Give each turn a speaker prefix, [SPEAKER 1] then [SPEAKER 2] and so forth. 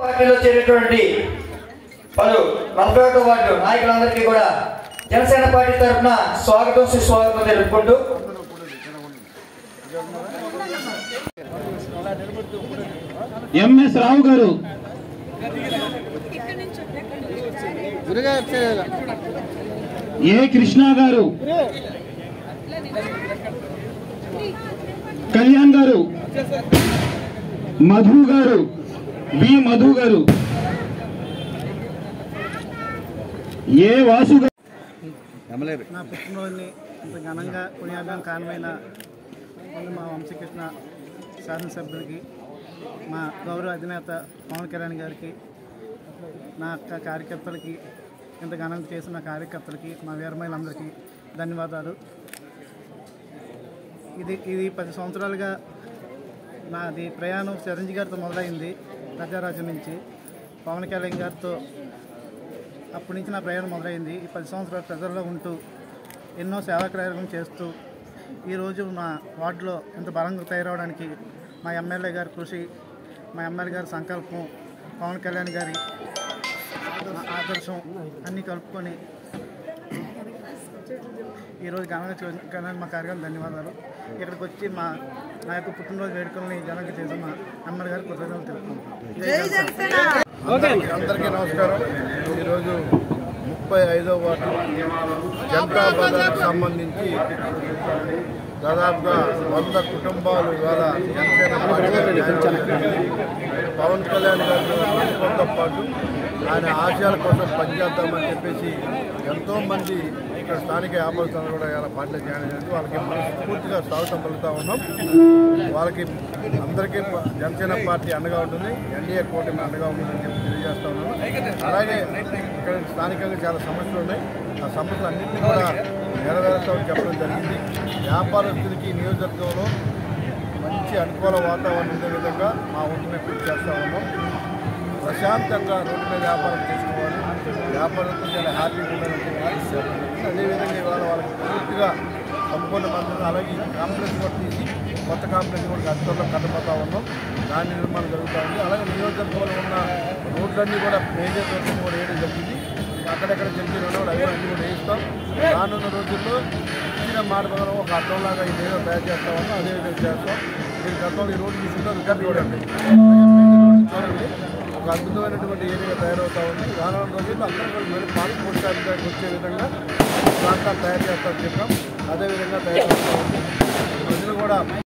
[SPEAKER 1] పార్టీలో చేరినటువంటి పలు 41వ వార్డు నాయకులందరికీ కూడా జనసేన పార్టీ తరఫున స్వాగతం సుస్వాగతం తెలుపుకుంటూ
[SPEAKER 2] ఎంఎస్ రావు గారు, ఏ కృష్ణ గారు, కళ్యాణ్ గారు, మధు గారు, బి మధు గారు, ఏ వాసు గారు.
[SPEAKER 3] నా పుట్టినరోజుని ఇంత ఘనంగా కొనియాడడం కారణమైన మా వంశీకృష్ణ శాసనసభ్యులకి, మా గౌరవ అధినేత పవన్ కళ్యాణ్ గారికి, నా కార్యకర్తలకి, ఇంత ఘనంగా చేసిన కార్యకర్తలకి, మా వీరమహిళలందరికీ ధన్యవాదాలు. ఇది 10 సంవత్సరాలుగా నాది ప్రయాణం చిరంజీవి గారితో మొదలైంది. ప్రజారాజ్యం నుంచి పవన్ కళ్యాణ్ గారితో అప్పటి నుంచి నా ప్రయాణం మొదలైంది. ఈ 10 సంవత్సరాలు ప్రజల్లో ఉంటూ ఎన్నో సేవా కార్యక్రమం చేస్తూ ఈరోజు మా వార్డులో ఇంత బలంగా తయారవడానికి మా ఎమ్మెల్యే గారి కృషి, మా ఎమ్మెల్యే గారి సంకల్పం, పవన్ కళ్యాణ్ గారి ఆదర్శం అన్నీ కలుపుకొని ఈరోజు ఘనంగా మా కార్యక్రమం ధన్యవాదాలు. ఇక్కడికి వచ్చి నా యొక్క పుట్టినరోజు వేడుకల్ని ఘనంగా చేసిన మా ఎమ్మెల్యే గారి కృతజ్ఞతలు తెలుపుకుంటున్నాను.
[SPEAKER 4] అందరికీ నమస్కారం. ఈరోజు 35వ వార్డు జనతా బజార్కి సంబంధించి దాదాపుగా 100 కుటుంబాలు ఇవాళ జనసేన పవన్ కళ్యాణ్ గారితో పాటు ఆయన ఆశయాల కోసం పనిచేద్దామని చెప్పేసి ఎంతోమంది ఇక్కడ స్థానిక వ్యాపారస్తులు కూడా ఇలా పార్టీలో జాయిన్ అయ్యారు. వాళ్ళకి మనస్ఫూర్తిగా స్వాగతం పలుకుతూ ఉన్నాం. వాళ్ళకి అందరికీ జనసేన పార్టీ అండగా ఉంటుంది, ఎన్డీఏ కూటమి అండగా ఉంటుందని చెప్పి తెలియజేస్తా ఉన్నాను. అలాగే ఇక్కడ స్థానికంగా చాలా సమస్యలు ఉన్నాయి. ఆ సమస్యలు అన్నింటినీ కూడా నెరవేరుస్తామని చెప్పడం జరిగింది. వ్యాపారస్తులకి నియోజకవర్గంలో మంచి అనుకూల వాతావరణం ఉండే విధంగా మా వంతుని కృషి చేస్తూ ఉన్నాం. ప్రశాంతంగా రోడ్డు మీద వ్యాపారం చేసుకోవాలి, వ్యాపారంతో చాలా హ్యాపీగా ఉండాలని చెప్పి అదేవిధంగా ఇవాళ వాళ్ళకి పూర్తిగా సంపూర్ణ మద్దతు. అలాగే కాంప్లెక్స్ కూడా తీసి కొత్త కాంప్లెక్స్ కూడా గతంలో కట్టబోతా ఉన్నాం. దాని నిర్మాణం జరుగుతూ ఉంది. అలాగే నియోజకవర్గంలో ఉన్న రోడ్లన్నీ కూడా మేజర్ రోడ్లు కూడా వేయడం జరిగింది. అక్కడెక్కడ జరిగిన రోడ్లు అవి అన్నీ కూడా వేయిస్తాం. రానున్న రోజుల్లో ఇచ్చిన మాట ప్రకారం ఒక అర్థంలాగా ఈ ఏదో తయారు చేస్తా ఉన్నాం. అదేవిధంగా చేస్తాం. దీని గతంలో ఈ రోడ్డు తీసుకుంటే రికార్డు చూడండి, చూడండి ఒక అద్భుతమైనటువంటి ఏరియా తయారవుతూ ఉంది. రానున్న రోజుల్లో అందరూ కూడా పార్క్ పోస్టానికి వచ్చే విధంగా ప్రాంతాలు తయారు చేస్తామని చెప్పాం. అదేవిధంగా తయారవుతూ ఉంది. ప్రజలు కూడా